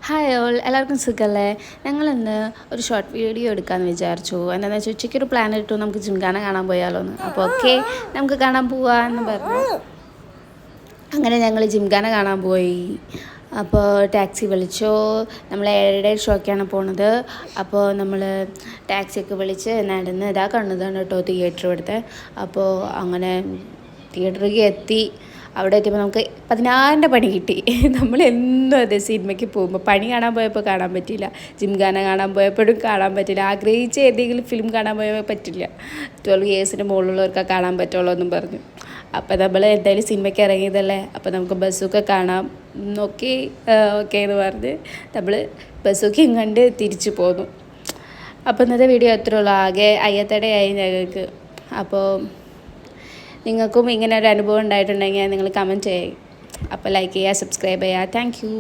Hi all, എല്ലാവർക്കും സുഖമല്ലേ? ഞങ്ങളിന്ന് ഒരു ഷോർട്ട് വീഡിയോ എടുക്കാമെന്ന് വിചാരിച്ചു. എന്താണെന്ന് വെച്ചാൽ ഉച്ചയ്ക്കൊരു പ്ലാൻ ഇട്ടു, നമുക്ക് ജിംഖാന കാണാൻ പോയാലോ എന്ന്. അപ്പോൾ ഓക്കെ, നമുക്ക് കാണാൻ പോവാമെന്ന് പറഞ്ഞു. അങ്ങനെ ഞങ്ങൾ ജിംഖാന കാണാൻ പോയി. അപ്പോൾ ടാക്സി വിളിച്ചു. നമ്മൾ 7:30 ഷോയ്ക്കാണ് പോണത്. അപ്പോൾ നമ്മൾ ടാക്സിയൊക്കെ വിളിച്ച് നടന്ന് ഇതാ കണ്ടതാണ് കേട്ടോ തിയേറ്റർ ഇവിടുത്തെ. അപ്പോൾ അങ്ങനെ തിയേറ്ററിലേക്ക് എത്തി. അവിടെ എത്തിയപ്പോൾ നമുക്ക് 16ൻ്റെ പണി കിട്ടി. നമ്മൾ എന്നും അതെ സിനിമയ്ക്ക് പോകുമ്പോൾ പണി കാണാൻ പോയപ്പോൾ കാണാൻ പറ്റില്ല, ജിംഖാന കാണാൻ പോയപ്പോഴും കാണാൻ പറ്റില്ല, ആഗ്രഹിച്ച ഏതെങ്കിലും ഫിലിം കാണാൻ പോയാൽ പറ്റില്ല. 12 ഇയേഴ്സിൻ്റെ മുകളിലുള്ളവർക്ക് കാണാൻ പറ്റുള്ളൂ എന്നും പറഞ്ഞു. അപ്പോൾ നമ്മൾ എന്തായാലും സിനിമയ്ക്ക് ഇറങ്ങിയതല്ലേ, അപ്പോൾ നമുക്ക് ബസ്സൊക്കെ കാണാം നോക്കി ഓക്കെ എന്ന് പറഞ്ഞ് നമ്മൾ ബസ്സൊക്കെയും കണ്ട് തിരിച്ചു പോന്നു. അപ്പോൾ ഇന്നത്തെ വീഡിയോ അത്രേ ഉള്ളൂ. ആകെ അയ്യത്തടയായി ഞങ്ങൾക്ക്. അപ്പോൾ നിങ്ങൾക്കും ഇങ്ങനെ ഒരു അനുഭവം ഉണ്ടായിട്ടുണ്ടെങ്കിൽ നിങ്ങൾ കമൻറ്റ് ചെയ്യും. അപ്പോൾ ലൈക്ക് ചെയ്യുക, സബ്സ്ക്രൈബ് ചെയ്യുക. Thank you.